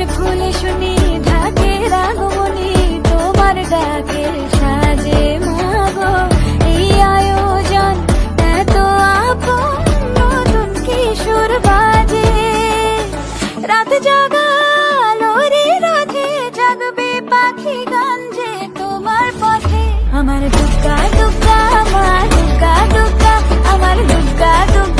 ফুলের ফুলে শুনি ঢাকের আগমনী, তোমার ডাকের সাজে মাগো এই আয়োজন এত আপন, নতুন কিশোর বাজে। রাত জাগা আলোরে রাধে জাগবে পাখি গান যে তোমার পথে। আমার দুগ্গা দুগ্গা মা দুগ্গা দুগ্গা, আমার দুগ্গা দুগ্গা